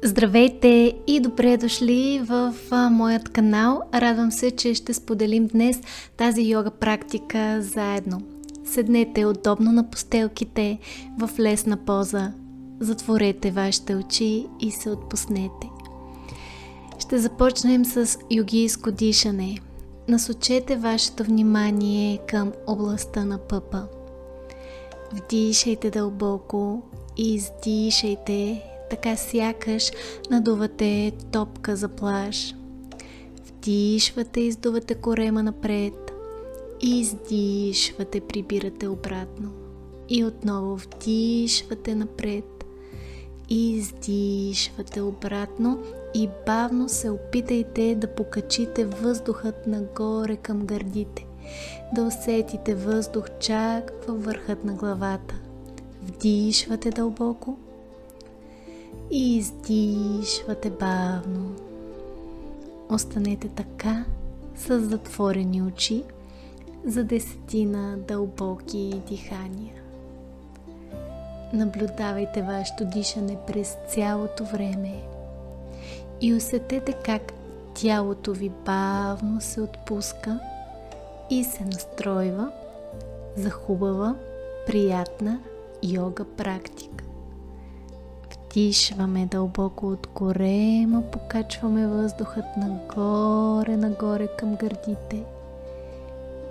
Здравейте и добре дошли в моят канал. Радвам се, че ще споделим днес тази йога практика заедно. Седнете удобно на постелките в лесна поза. Затворете вашите очи и се отпуснете. Ще започнем с йогийско дишане. Насочете вашето внимание към областта на пъпа. Вдишайте дълбоко и издишайте, така сякаш надувате топка за плаж. Вдишвате, издувате корема напред. Издишвате, прибирате обратно. И отново вдишвате напред. Издишвате обратно и бавно се опитайте да покачите въздухът нагоре към гърдите. Да усетите въздух чак във върхът на главата. Вдишвате дълбоко и издишвате бавно. Останете така с затворени очи за 10 дълбоки дихания. Наблюдавайте вашето дишане през цялото време и усетете как тялото ви бавно се отпуска и се настройва за хубава, приятна йога практика. Вдишваме дълбоко от корема, покачваме въздухът нагоре към гърдите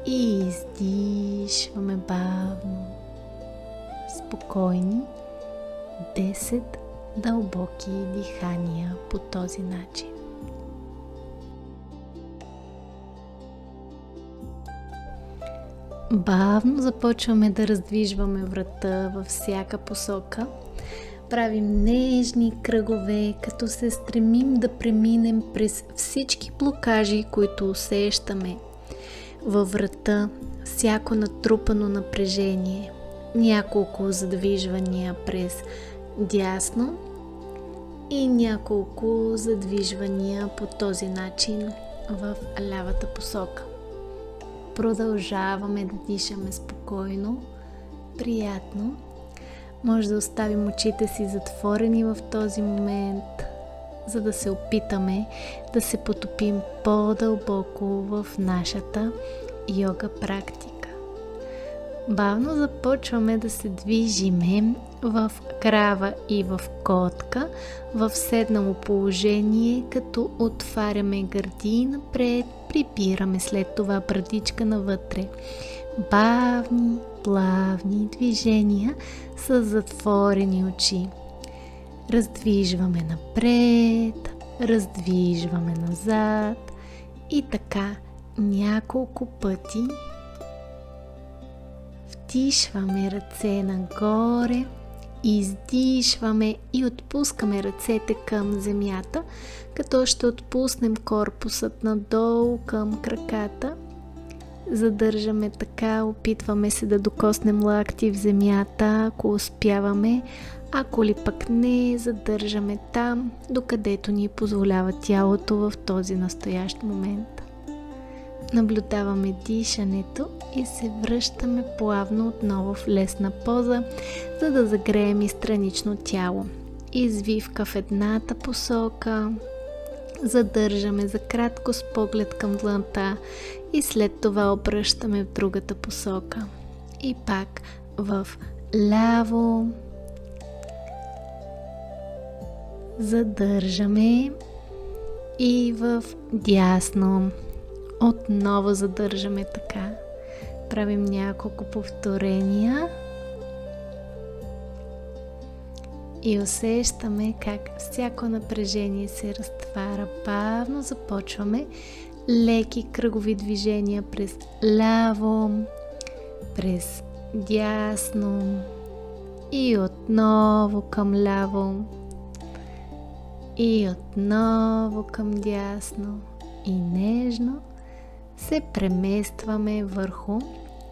и издишваме бавно, спокойни 10 дълбоки дихания по този начин. Бавно започваме да раздвижваме врата във всяка посока. Правим нежни кръгове, като се стремим да преминем през всички блокажи, които усещаме във врата, всяко натрупано напрежение. Няколко задвижвания през дясно и няколко задвижвания по този начин в лявата посока. Продължаваме да дишаме спокойно, приятно. Може да оставим очите си затворени в този момент, за да се опитаме да се потопим по-дълбоко в нашата йога практика. Бавно започваме да се движиме в крава и в котка, в седнало положение, като отваряме гърди напред, прибираме след това брадичка навътре. Бавни, плавни движения с затворени очи. Раздвижваме напред, раздвижваме назад и така няколко пъти. Вдишваме ръце нагоре, издишваме и отпускаме ръцете към земята, като ще отпуснем корпусът надолу към краката. Задържаме така, опитваме се да докоснем лакти в земята, ако успяваме, ако ли пък не, задържаме там, докъдето ни позволява тялото в този настоящ момент. Наблюдаваме дишането и се връщаме плавно отново в лесна поза, за да загреем и странично тяло. Извивка в едната посока, задържаме за кратко с поглед към дланта и след това обръщаме в другата посока. И пак в ляво, задържаме и в дясно. Отново задържаме така. Правим няколко повторения и усещаме как всяко напрежение се разтваря. Бавно започваме леки кръгови движения през ляво, през дясно и отново към ляво и отново към дясно и нежно се преместваме върху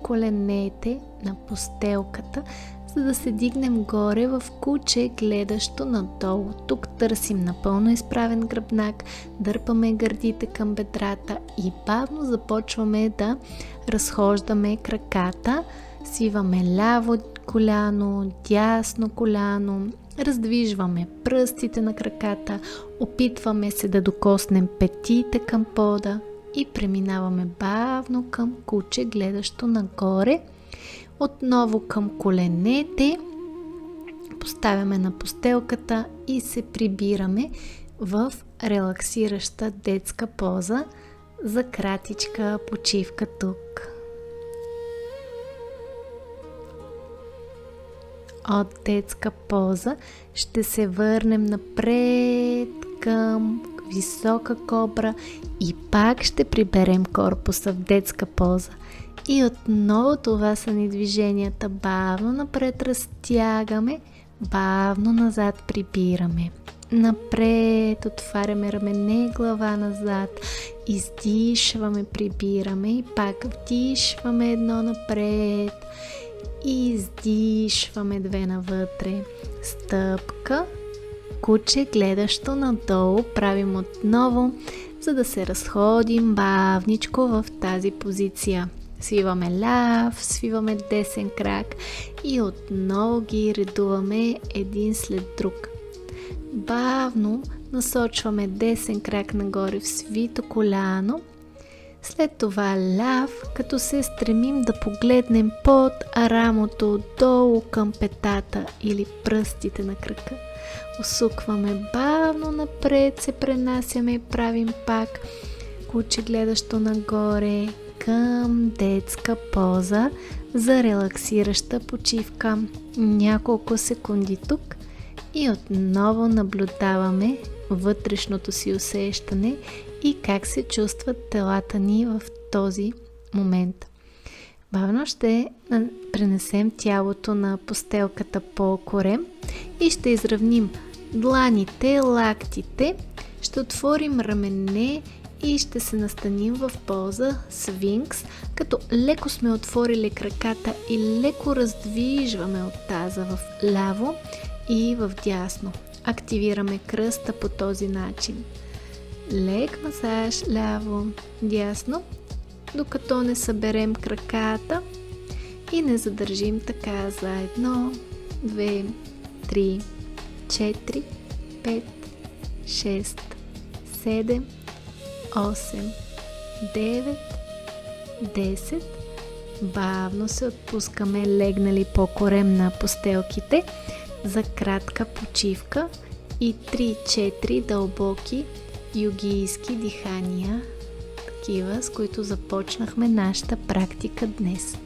коленете на постелката, за да се дигнем горе в куче, гледащо надолу. Тук търсим напълно изправен гръбнак, дърпаме гърдите към бедрата и бавно започваме да разхождаме краката. Свиваме ляво коляно, дясно коляно Раздвижваме пръстите на краката, опитваме се да докоснем петите към пода и преминаваме бавно към куче, гледащо нагоре. Отново към коленете, поставяме на постелката и се прибираме в релаксираща детска поза за кратичка почивка тук. От детска поза ще се върнем напред към висока кобра и пак ще приберем корпуса в детска поза. И отново това са ни движенията. Бавно напред разтягаме, бавно назад прибираме. Напред отваряме рамене, глава назад, издишваме, прибираме и пак вдишваме едно напред и издишваме две навътре. Стъпка, куче, гледащо надолу, правим отново, за да се разходим бавничко в тази позиция. Свиваме ляв, свиваме десен крак и отново ги редуваме един след друг. Бавно насочваме десен крак нагоре в свито коляно, след това ляв, като се стремим да погледнем под рамото отдолу към петата или пръстите на крака. Усукваме бавно напред, се пренасяме и правим пак куче, гледащо нагоре към детска поза за релаксираща почивка. Няколко секунди тук и отново наблюдаваме вътрешното си усещане и как се чувстват телата ни в този момент. Бавно ще пренесем тялото на постелката по корем и ще изравним дланите, лактите, ще отворим рамене и ще се настаним в поза свинкс, като леко сме отворили краката и леко раздвижваме от таза в ляво и в дясно. Активираме кръста по този начин. Лек масаж ляво, дясно, докато не съберем краката и не задържим така за 1, 2, 3, 4, 5, 6, 7, 8, 9, 10. Бавно се отпускаме легнали по корем на постелките за кратка почивка и 3-4 дълбоки йогийски дихания, такива, с които започнахме нашата практика днес.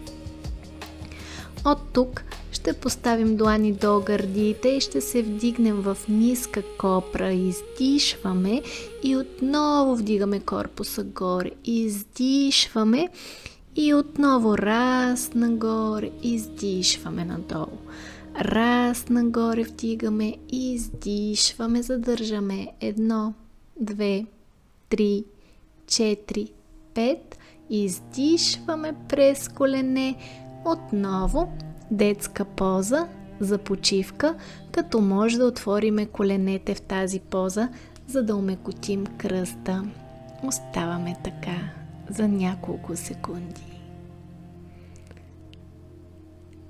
От тук ще поставим длани до гърдите и ще се вдигнем в ниска кобра, издишваме и отново вдигаме корпуса горе, издишваме и отново раз нагоре, издишваме надолу. Раз нагоре вдигаме и издишваме, задържаме 1, 2, 3, 4, 5, издишваме през колене, отново детска поза за почивка, като може да отвориме коленете в тази поза, за да умекотим кръста. Оставаме така за няколко секунди.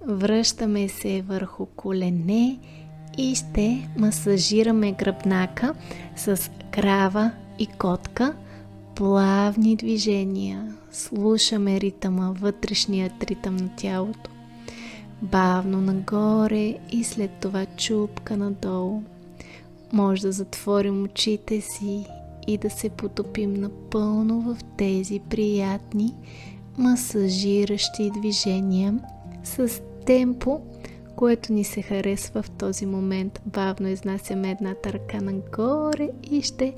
Връщаме се върху колене и ще масажираме гръбнака с крава и котка. Плавни движения. Слушаме ритъма, вътрешният ритъм на тялото. Бавно нагоре и след това чупка надолу. Може да затворим очите си и да се потопим напълно в тези приятни масажиращи движения с темпо, което ни се харесва в този момент. Бавно изнасяме едната ръка нагоре и ще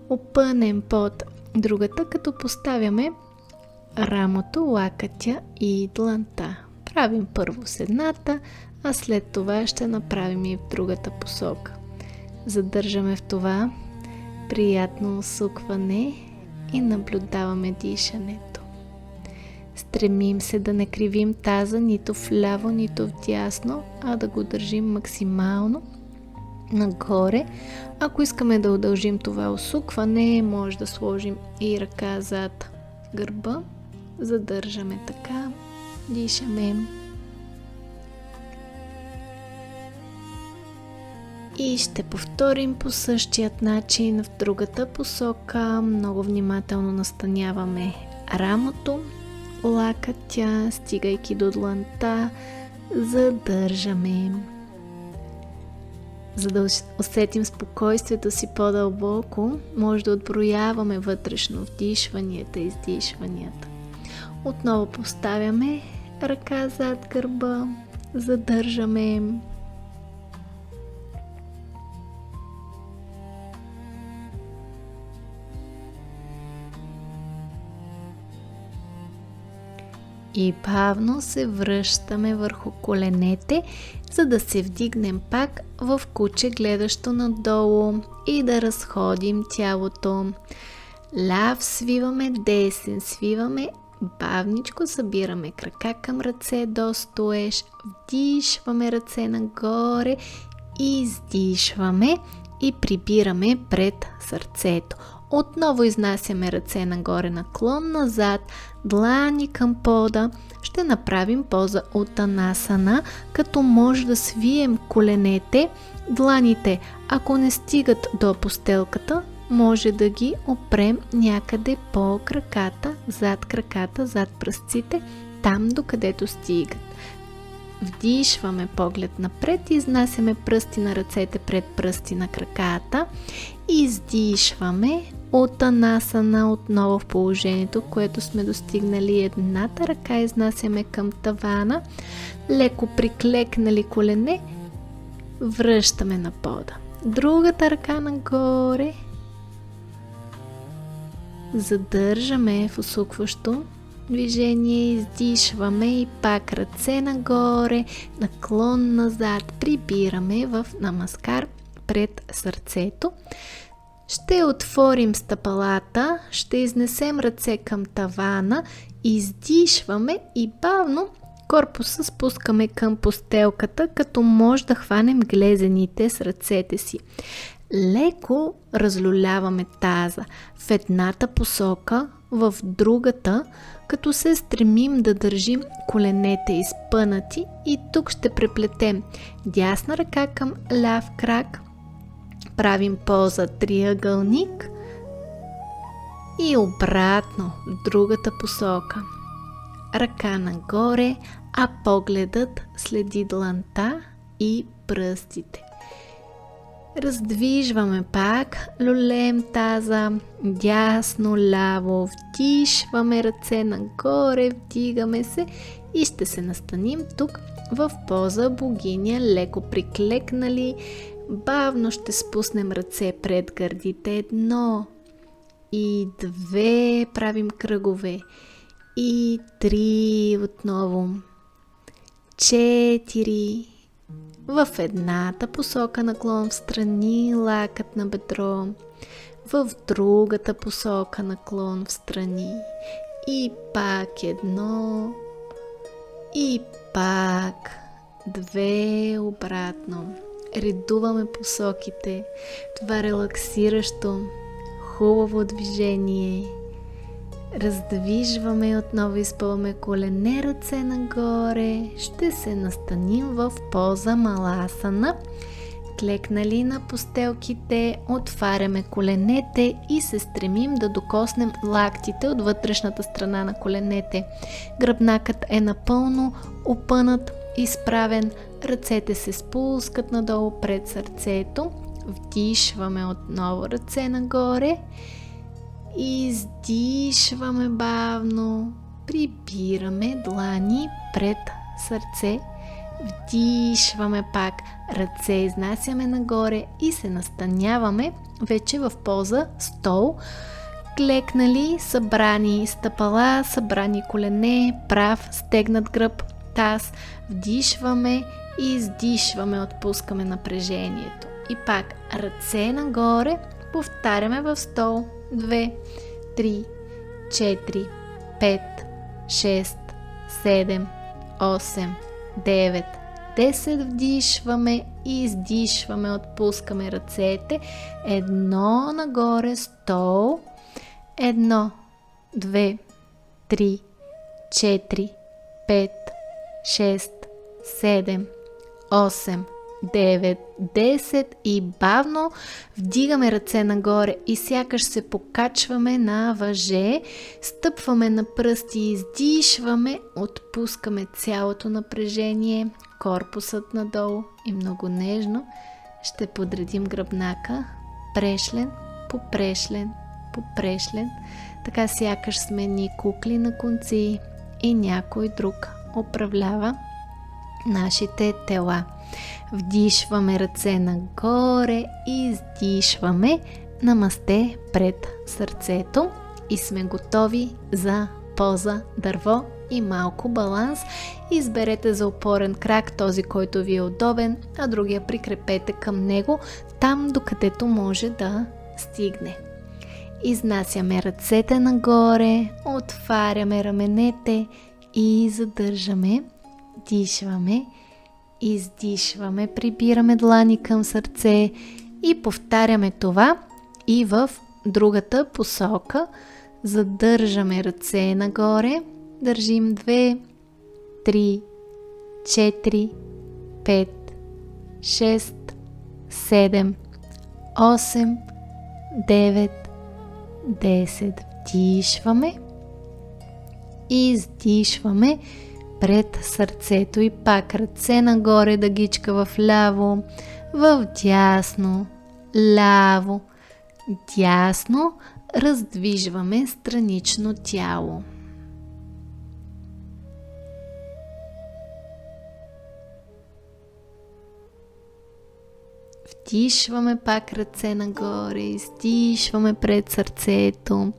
опънем под другата, като поставяме рамото, лакътя и дланта. Правим първо с едната, а след това ще направим и в другата посока. Задържаме в това приятно усукване и наблюдаваме дишането. Стремим се да не кривим таза нито вляво, нито вдясно, а да го държим максимално нагоре. Ако искаме да удължим това усукване, може да сложим и ръка зад гърба. Задържаме така, дишаме. И ще повторим по същият начин в другата посока. Много внимателно настаняваме рамото, лакътя, стигайки до дланта, задържаме. За да усетим спокойствието си по-дълбоко, може да отброяваме вътрешно вдишванията и издишванията. Отново поставяме ръка зад гърба, задържаме. И бавно се връщаме върху коленете, за да се вдигнем пак в куче, гледащо надолу, и да разходим тялото. Ляв свиваме, десен свиваме, бавничко събираме крака към ръце до стоеж, вдишваме ръце нагоре, издишваме и прибираме пред сърцето. Отново изнасяме ръце нагоре, наклон назад, длани към пода. Ще направим поза Утанасана, като може да свием коленете, дланите, ако не стигат до постелката, може да ги опрем някъде по краката, зад пръстците, там докъдето стигат. Вдишваме поглед напред, изнасяме пръсти на ръцете пред пръсти на краката, издишваме Утанасана, отново в положението, в което сме достигнали. Едната ръка изнасяме към тавана, леко приклекнали колене, връщаме на пода. Другата ръка нагоре, задържаме в усукващо движение, издишваме и пак ръце нагоре, наклон назад, прибираме в намаскар пред сърцето. Ще отворим стъпалата, ще изнесем ръце към тавана, издишваме и бавно корпуса спускаме към постелката, като може да хванем глезените с ръцете си. Леко разлюляваме таза в едната посока, в другата, като се стремим да държим коленете изпънати, и тук ще преплетем дясна ръка към ляв крак, правим поза триъгълник и обратно в другата посока. Ръка нагоре, а погледът следи дланта и пръстите. Раздвижваме пак, люлеем таза, дясно, ляво, вдишваме ръце нагоре, вдигаме се и ще се настаним тук в поза богиня, леко приклекнали. Бавно ще спуснем ръце пред гърдите. 1 и 2, правим кръгове. И 3 отново. 4. В едната посока наклон в страни, лакът на бедро. В другата посока наклон в страни. И пак 1. И пак 2 обратно. Редуваме посоките. Това релаксиращо, хубаво движение. Раздвижваме и отново изпълваме колене, ръце нагоре. Ще се настаним в поза Маласана. Клекнали на постелките, отваряме коленете и се стремим да докоснем лактите от вътрешната страна на коленете. Гръбнакът е напълно опънат, изправен, ръцете се спускат надолу пред сърцето. Вдишваме отново ръце нагоре. Издишваме бавно, прибираме длани пред сърце, вдишваме пак, ръце изнасяме нагоре и се настаняваме вече в поза стол, клекнали, събрани стъпала, събрани колене, прав, стегнат гръб, таз, вдишваме и издишваме, отпускаме напрежението. И пак ръце нагоре, повтаряме в стол. 2, 3, 4, 5, 6, 7, 8, 9, 10. Вдишваме и издишваме, отпускаме ръцете. 1 нагоре, стол. 1, 2, 3, 4, 5, 6, 7, 8, 9, 10 и бавно вдигаме ръце нагоре и сякаш се покачваме на въже, стъпваме на пръсти, издишваме, отпускаме цялото напрежение, корпусът надолу и много нежно ще подредим гръбнака, прешлен по прешлен по прешлен, така сякаш сме ни кукли на конци и някой друг управлява нашите тела. Вдишваме ръце нагоре и издишваме, намасте пред сърцето и сме готови за поза дърво и малко баланс. Изберете за опорен крак този, който ви е удобен, а другия прикрепете към него, там докъдето може да стигне. Изнасяме ръцете нагоре, отваряме раменете и задържаме, дишваме, издишваме, прибираме длани към сърце и повтаряме това и в другата посока. Задържаме ръце нагоре, държим 2, 3, 4, 5, 6, 7, 8, 9, 10. Вдишваме, издишваме пред сърцето и пак ръце нагоре, дъгичка в ляво, в дясно, ляво, дясно, раздвижваме странично тяло. Вдишваме пак ръце нагоре, издишваме пред сърцето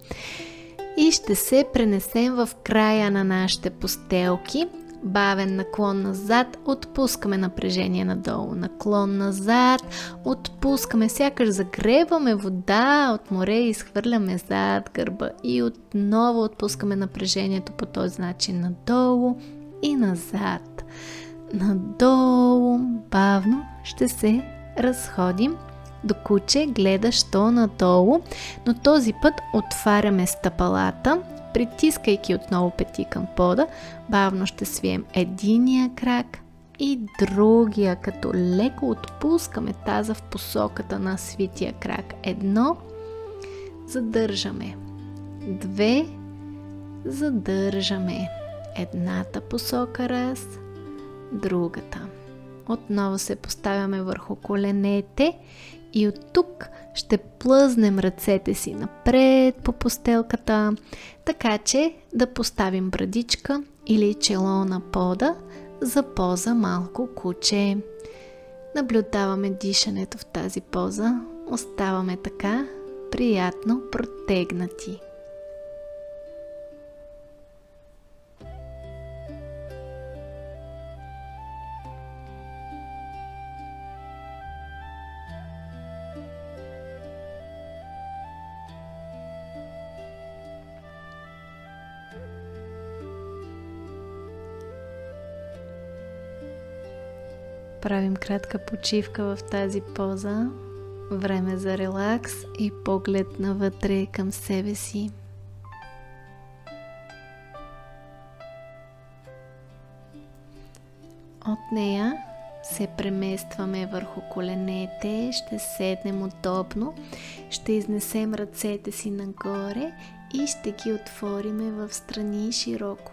и ще се пренесем в края на нашите постелки. Бавен наклон назад, отпускаме напрежение надолу, наклон назад, отпускаме, сякаш загребваме вода от море и изхвърляме зад гърба и отново отпускаме напрежението по този начин надолу и назад. Надолу, бавно ще се разходим до куче, гледащо надолу, но този път отваряме стъпалата, притискайки отново пети към пода. Бавно ще свием единия крак и другия, като леко отпускаме таза в посоката на свития крак. 1, задържаме. 2, задържаме. Едната посока раз, другата. Отново се поставяме върху коленете и от тук ще плъзнем ръцете си напред по постелката, така че да поставим брадичка или чело на пода за поза малко куче. Наблюдаваме дишането в тази поза. Оставаме така приятно протегнати. Правим кратка почивка в тази поза, време за релакс и поглед навътре към себе си. От нея се преместваме върху коленете, ще седнем удобно, ще изнесем ръцете си нагоре и ще ги отвориме в страни широко.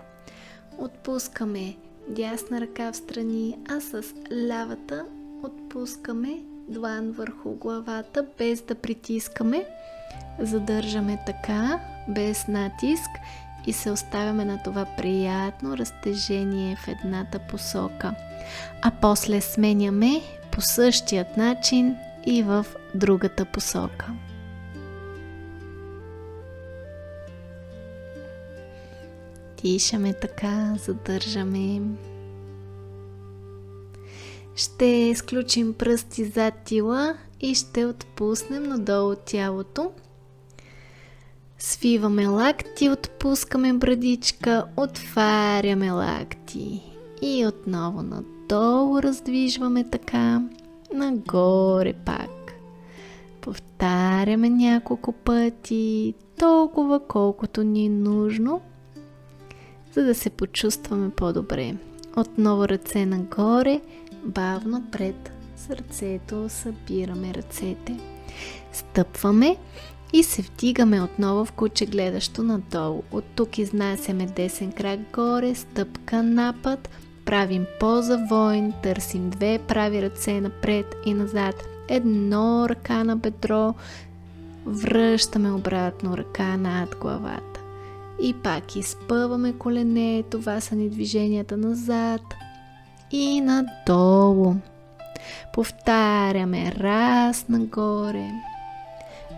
Отпускаме дясна ръка в страни, а с лявата отпускаме длан върху главата, без да притискаме. Задържаме така, без натиск и се оставяме на това приятно разтежение в едната посока. А после сменяме по същият начин и в другата посока. Дишаме така, задържаме. Ще изключим пръсти зад тила и ще отпуснем надолу тялото. Свиваме лакти, отпускаме брадичка, отваряме лакти и отново надолу раздвижваме така, нагоре пак. Повтаряме няколко пъти, толкова колкото ни е нужно, за да се почувстваме по-добре. Отново ръце нагоре, бавно пред сърцето, събираме ръцете, стъпваме и се вдигаме отново в куче гледащо надолу. От тук изнасяме десен крак горе, стъпка напът, правим поза войн, търсим две прави ръце напред и назад, едно ръка на бедро, връщаме обратно ръка над главата и пак изпъваме колене, това са ни движенията назад и надолу. Повтаряме раз нагоре.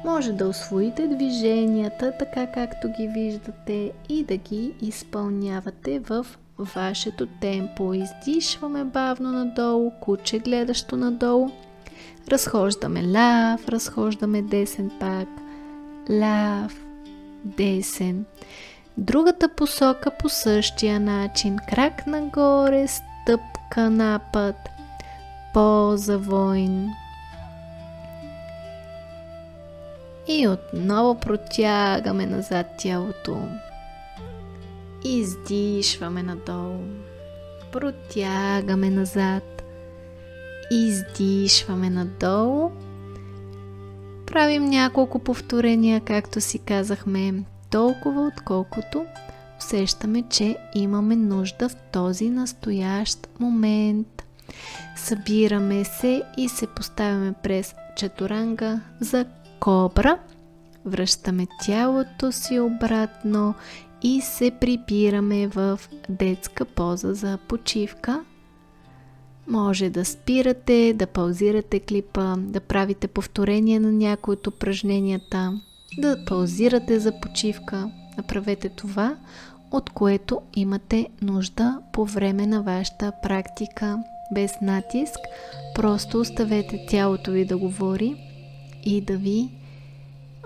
Може да усвоите движенията така както ги виждате и да ги изпълнявате в вашето темпо. Издишваме бавно надолу, куче гледащо надолу. Разхождаме ляв, разхождаме десен пак. Ляв, десен. Другата посока по същия начин. Крак нагоре, стъпка напът. Поза войн. И отново протягаме назад тялото. Издишваме надолу. Протягаме назад. Издишваме надолу. Правим няколко повторения, както си казахме, толкова отколкото усещаме, че имаме нужда в този настоящ момент. Събираме се и се поставяме през чатуранга за кобра. Връщаме тялото си обратно и се прибираме в детска поза за почивка. Може да спирате, да паузирате клипа, да правите повторение на някои от упражненията, да паузирате за почивка. Направете това, от което имате нужда по време на вашата практика. Без натиск, просто оставете тялото ви да говори и да ви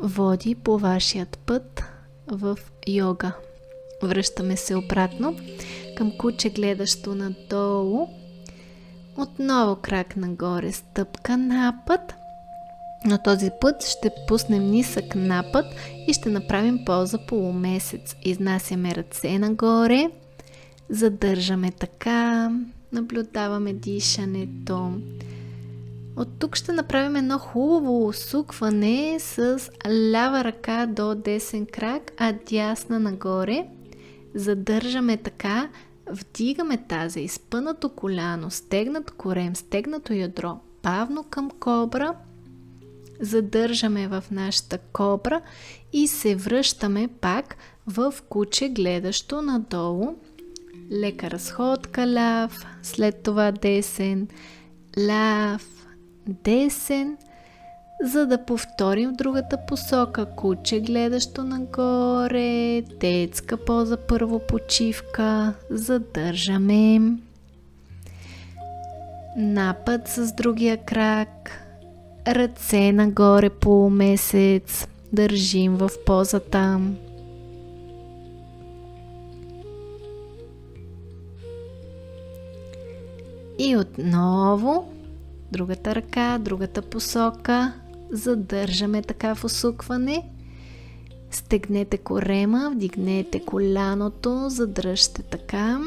води по вашият път в йога. Връщаме се обратно към куче гледащо надолу. Отново крак нагоре, стъпка напът. На този път ще пуснем нисък напът и ще направим поза полумесец. Изнасяме ръце нагоре, задържаме така, наблюдаваме дишането. От тук ще направим едно хубаво усукване с лява ръка до десен крак, а дясна нагоре. Задържаме така, вдигаме таза, изпънато коляно, стегнат корем, стегнато ядро, бавно към кобра. Задържаме в нашата кобра и се връщаме пак в куче гледащо надолу. Лека разходка ляв, след това десен, ляв, десен, за да повторим в другата посока. Куче гледащо нагоре, детска поза, първо почивка, задържаме. Напът с другия крак, ръце нагоре полумесец, държим в позата. И отново другата ръка, другата посока, задържаме така в усукване. Стегнете корема, вдигнете коляното, задръжте така.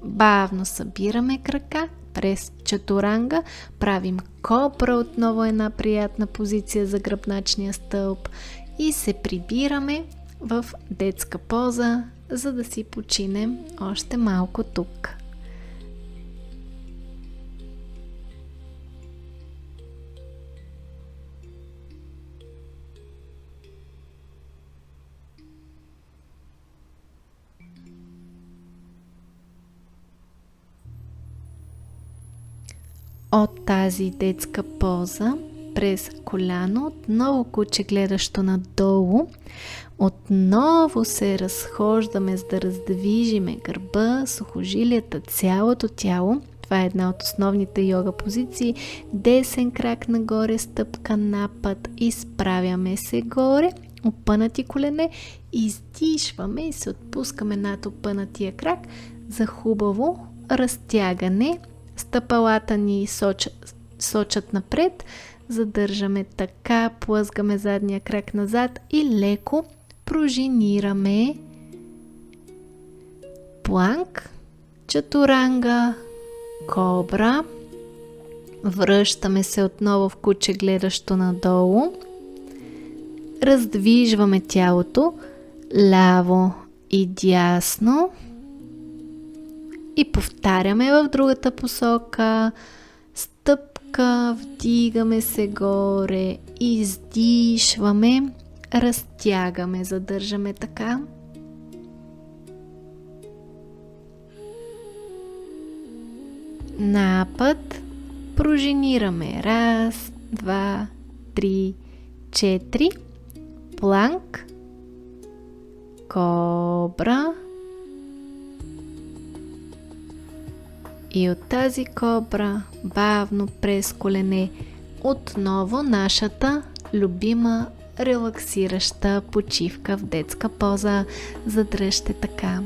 Бавно събираме крака през чатуранга, правим кобра, отново една приятна позиция за гръбначния стълб и се прибираме в детска поза, за да си починем още малко тук. От тази детска поза през коляно, отново куче гледащо надолу, отново се разхождаме, за да раздвижиме гърба, сухожилията, цялото тяло. Това е една от основните йога позиции. Десен крак нагоре, стъпка напът, изправяме се горе, опънати колене, издишваме и се отпускаме над опънатия крак за хубаво разтягане. Стъпалата ни сочат напред, задържаме така, плъзгаме задния крак назад и леко пружинираме. Планк, чатуранга, кобра, Връщаме се отново в куче гледащо надолу. Раздвижваме тялото ляво и дясно. И повтаряме в другата посока. Стъпка, вдигаме се горе, издишваме, разтягаме, задържаме така. Напът, пружинираме. 1, 2, 3, 4. Планк, кобра. И от тази кобра бавно през колене отново нашата любима релаксираща почивка в детска поза. Задръжте така.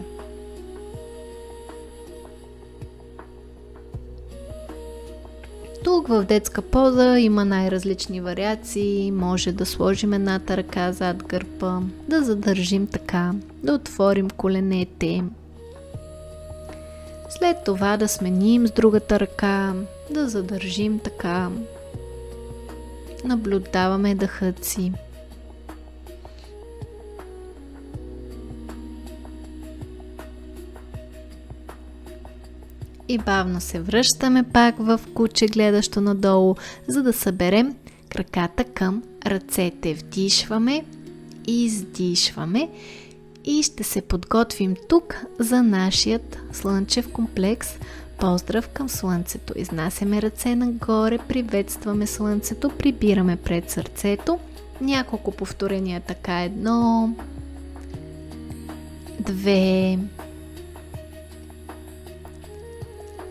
Тук в детска поза има най-различни вариации. Може да сложим едната ръка зад гърба, да задържим така, да отворим коленете. След това да сменим с другата ръка, да задържим така. Наблюдаваме дъхът си. И бавно се връщаме пак в куче гледащо надолу, за да съберем краката към ръцете. Вдишваме, издишваме и ще се подготвим тук за нашият слънчев комплекс. Поздрав към слънцето. Изнасяме ръце нагоре, приветстваме слънцето, прибираме пред сърцето. Няколко повторения така. 1, 2,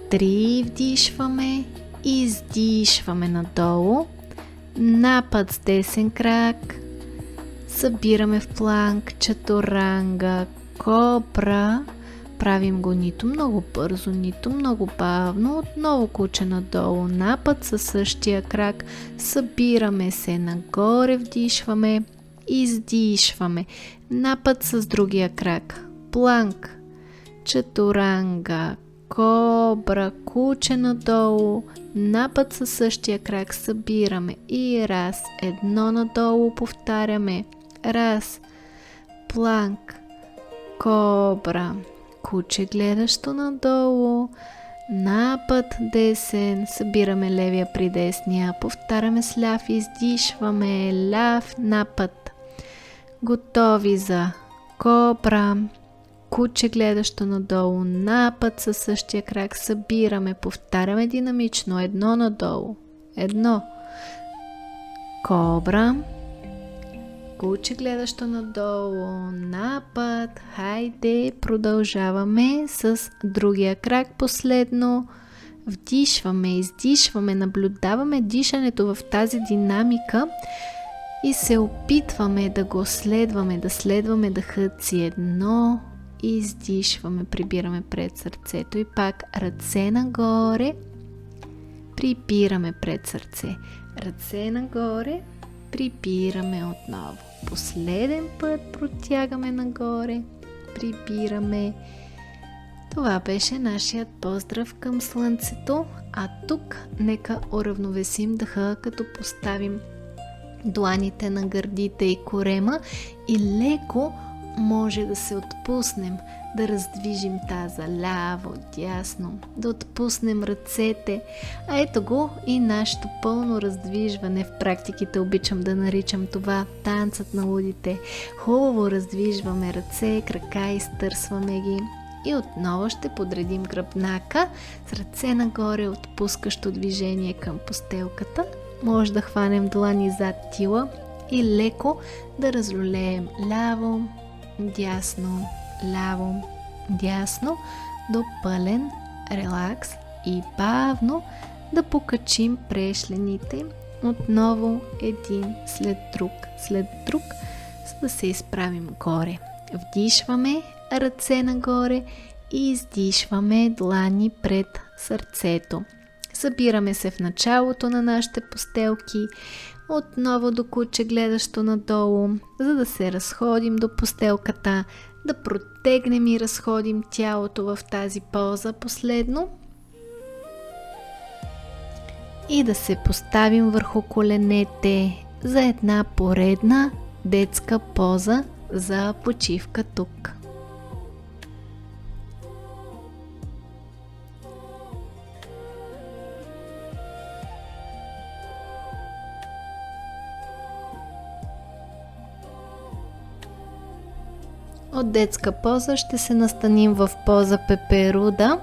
3, вдишваме, издишваме надолу, напът с десен крак, събираме в планк, чатуранга, кобра, правим го нито много бързо, нито много бавно, отново куче надолу, напът със същия крак, събираме се нагоре, вдишваме, издишваме, напът с другия крак, планк, чатуранга, кобра, куче надолу, напът със същия крак, събираме и раз, едно надолу, повтаряме, раз, планк, кобра, куче гледащо надолу, напът десен, събираме левия при десния, повтаряме с ляв, издишваме, ляв, напът, готови за кобра, куче гледащо надолу, напът със същия крак, събираме, повтаряме динамично, едно надолу, едно, кобра, куче гледащо надолу, напът, хайде, продължаваме с другия крак, последно, вдишваме, издишваме, наблюдаваме дишането в тази динамика и се опитваме да го следваме, да следваме дъхът си. Едно, издишваме, прибираме пред сърцето и пак ръце нагоре, прибираме пред сърце, ръце нагоре, прибираме отново. Последен път протягаме нагоре, прибираме. Това беше нашият поздрав към слънцето, а тук нека уравновесим дъха, като поставим дланите на гърдите и корема и леко може да се отпуснем, да раздвижим таза ляво, дясно, да отпуснем ръцете. А ето го и нашето пълно раздвижване. В практиките обичам да наричам това танцът на лудите. Хубаво раздвижваме ръце, крака, изтърсваме ги. И отново ще подредим гръбнака с ръце нагоре, отпускащо движение към постелката. Може да хванем длани зад тила и леко да разлюлеем ляво, дясно, ляво, дясно до пълен релакс и бавно да покачим прешлените отново един след друг, за да се изправим горе. Вдишваме ръце нагоре и издишваме длани пред сърцето. Събираме се в началото на нашите постелки, отново до куче гледащо надолу, за да се разходим до постелката, да протегнем и разходим тялото в тази поза последно. и да се поставим върху коленете за една поредна детска поза за почивка тук. От детска поза ще се настаним в поза пеперуда,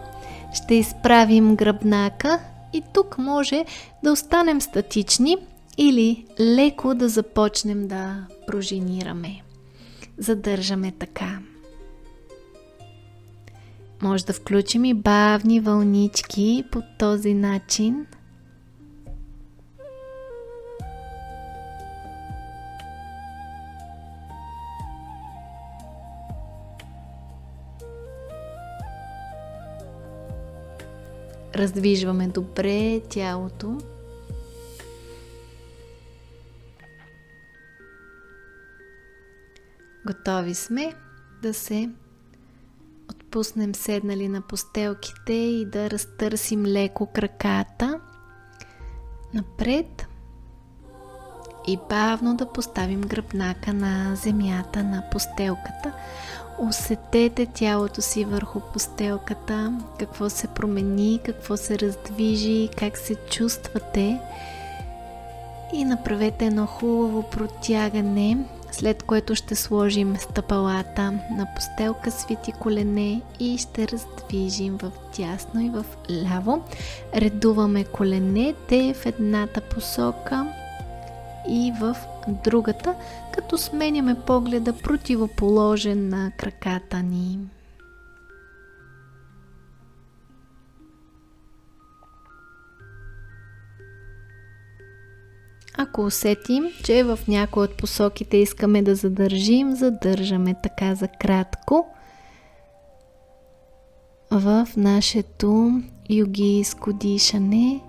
ще изправим гръбнака и тук може да останем статични или леко да започнем да пружинираме. Задържаме така. Може да включим и бавни вълнички по този начин. Раздвижваме добре тялото. Готови сме да се отпуснем седнали на постелките и да разтърсим леко краката напред и бавно да поставим гръбнака на земята на постелката. Усетете тялото си върху постелката, какво се промени, какво се раздвижи, как се чувствате и направете едно хубаво протягане, след което ще сложим стъпалата на постелка, свити колене и ще раздвижим в дясно и в ляво. Редуваме коленете в едната посока и в другата, като сменяме погледа противоположен на краката ни. Ако усетим, че в някои от посоките искаме да задържим, задържаме така за кратко в нашето йогийско дишане.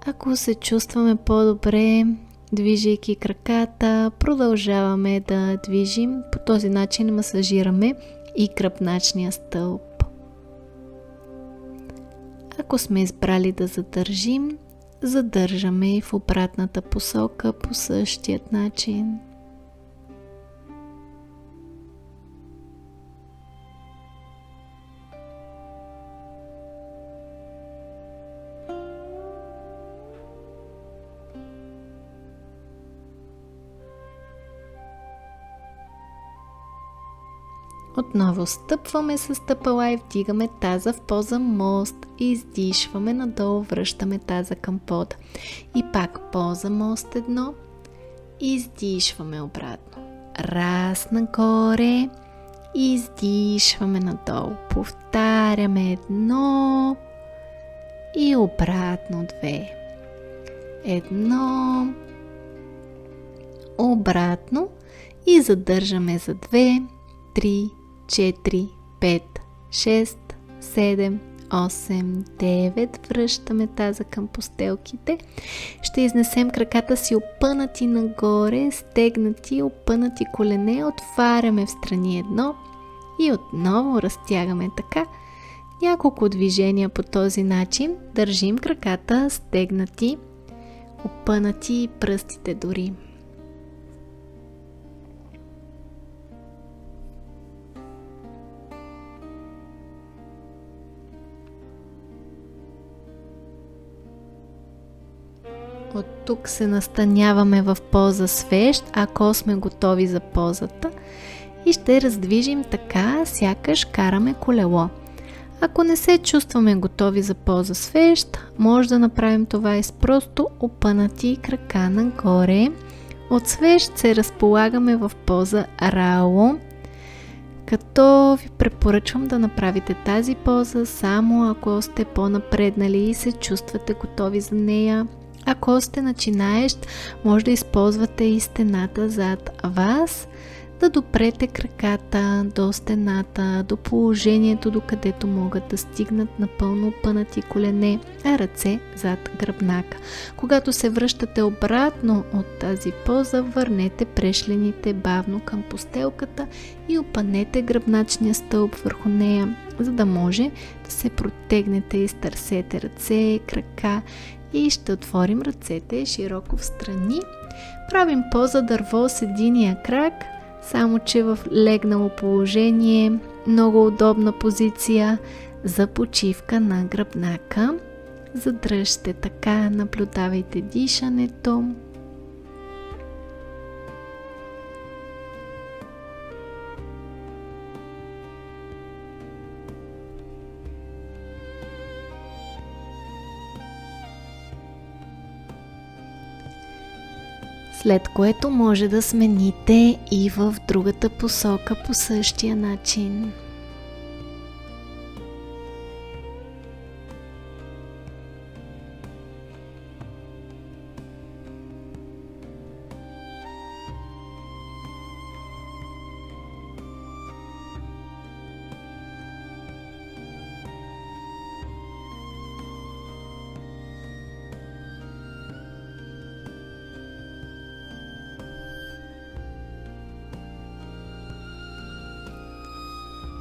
Ако се чувстваме по-добре, движейки краката, продължаваме да движим. По този начин масажираме и гръбначния стълб. Ако сме избрали да задържим, задържаме и в обратната посока по същият начин. Отново стъпваме с стъпала и вдигаме таза в поза мост. Издишваме надолу, връщаме таза към пода. И пак поза мост едно. Издишваме обратно. Раз нагоре. Издишваме надолу. Повтаряме едно. И обратно две. Едно. Обратно. И задържаме за 2, 3, 4, 5, 6, 7, 8, 9. Връщаме таза към постелките. Ще изнесем краката си опънати нагоре, стегнати, опънати колене. Отваряме в страни едно и отново разтягаме така. Няколко движения по този начин. Държим краката стегнати, опънати и пръстите дори. От тук се настаняваме в поза свещ, ако сме готови за позата, и ще раздвижим така, сякаш караме колело. Ако не се чувстваме готови за поза свещ, може да направим това и с просто опънати крака нагоре. От свещ се разполагаме в поза Рао, като ви препоръчвам да направите тази поза само ако сте по-напреднали и се чувствате готови за нея. Ако сте начинаещ, може да използвате и стената зад вас, да допрете краката до стената, до положението, до където могат да стигнат напълно опънати колене, а ръце зад гръбнака. Когато се връщате обратно от тази поза, върнете прешлените бавно към постелката и опънете гръбначния стълб върху нея, за да може да се протегнете и изтърсете ръце, крака и ще отворим ръцете широко в страни. Правим поза дърво с единия крак, само че в легнало положение, много удобна позиция за почивка на гръбнака. Задръжте така, наблюдавайте дишането. След което може да смените и в другата посока по същия начин.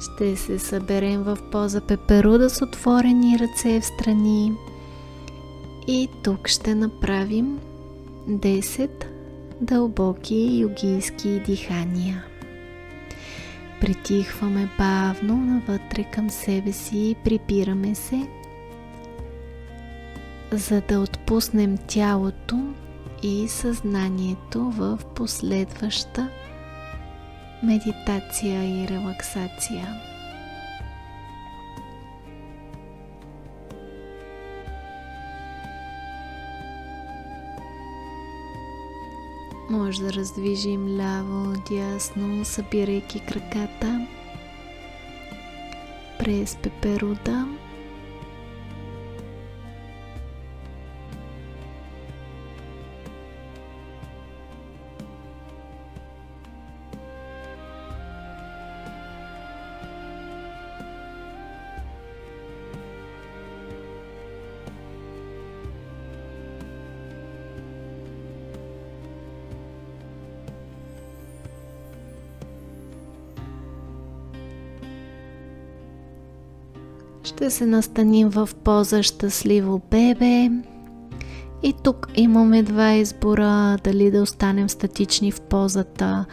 Ще се съберем в поза пеперуда с отворени ръце в страни и тук ще направим 10 дълбоки йогийски дихания. Притихваме бавно навътре към себе си и прибираме се, за да отпуснем тялото и съзнанието в последваща медитация и релаксация. Може да раздвижим ляво, дясно, събирайки краката през пеперуда. Ще се настаним в поза щастливо бебе и тук имаме два избора, дали да останем статични в позата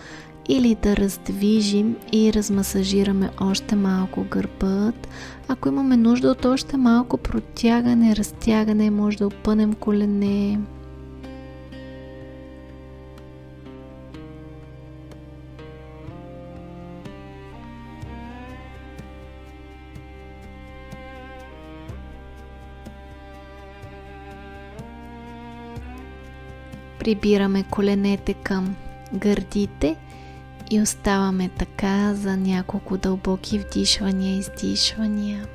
или да раздвижим и размасажираме още малко гърбът. Ако имаме нужда от още малко протягане, разтягане, може да опънем колене. Прибираме коленете към гърдите и оставаме така за няколко дълбоки вдишвания и издишвания.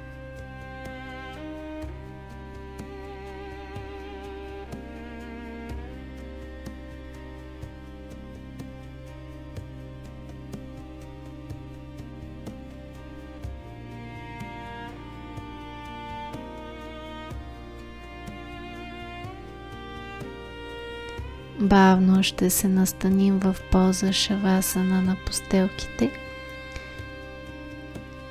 Бавно ще се настаним в поза шавасана на постелките.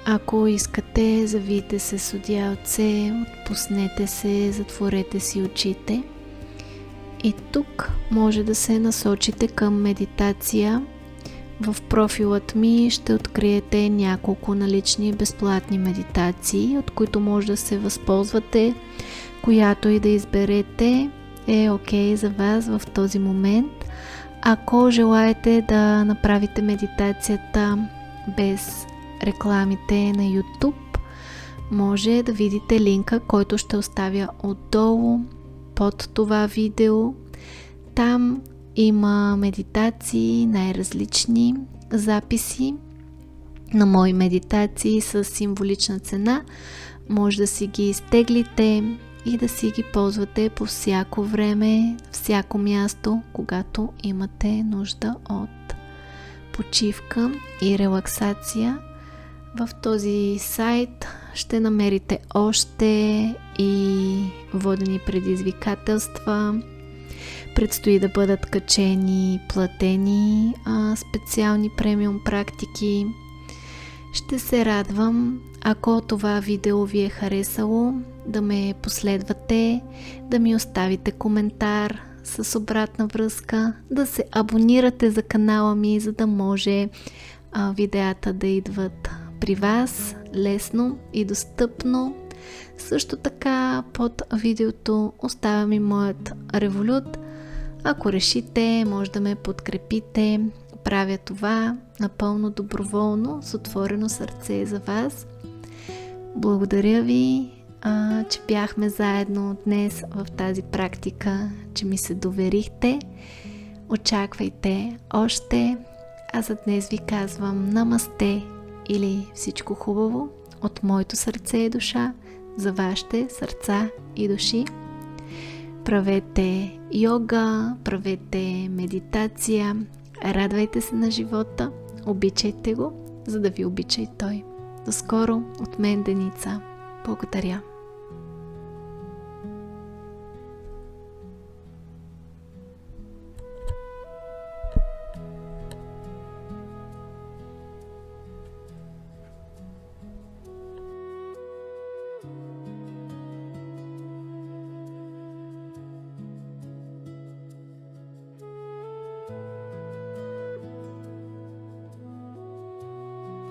Ако искате, завийте се с одеялце, отпуснете се, затворете си очите. И тук може да се насочите към медитация. В профилът ми ще откриете няколко налични безплатни медитации, от които може да се възползвате, която и да изберете е окей за вас в този момент. Ако желаете да направите медитацията без рекламите на YouTube, може да видите линка, който ще оставя отдолу под това видео. Там има медитации, най-различни записи на мои медитации с символична цена. Може да си ги изтеглите и да си ги ползвате по всяко време, всяко място, когато имате нужда от почивка и релаксация. В този сайт ще намерите още и водени предизвикателства. Предстои да бъдат качени платени специални премиум практики. Ще се радвам, Ако това видео ви е харесало, да ме последвате, да ми оставите коментар с обратна връзка, да се абонирате за канала ми, за да може видеята да идват при вас лесно и достъпно. Също така под видеото оставям и моят револют. Ако решите, може да ме подкрепите. Правя това напълно доброволно, с отворено сърце за вас. Благодаря ви, че бяхме заедно днес в тази практика, че ми се доверихте. Очаквайте още. А за днес ви казвам намасте или всичко хубаво от моето сърце и душа за вашите сърца и души. Правете йога, правете медитация, радвайте се на живота, обичайте го, за да ви обича и той. До скоро, от мен Деница. Благодаря.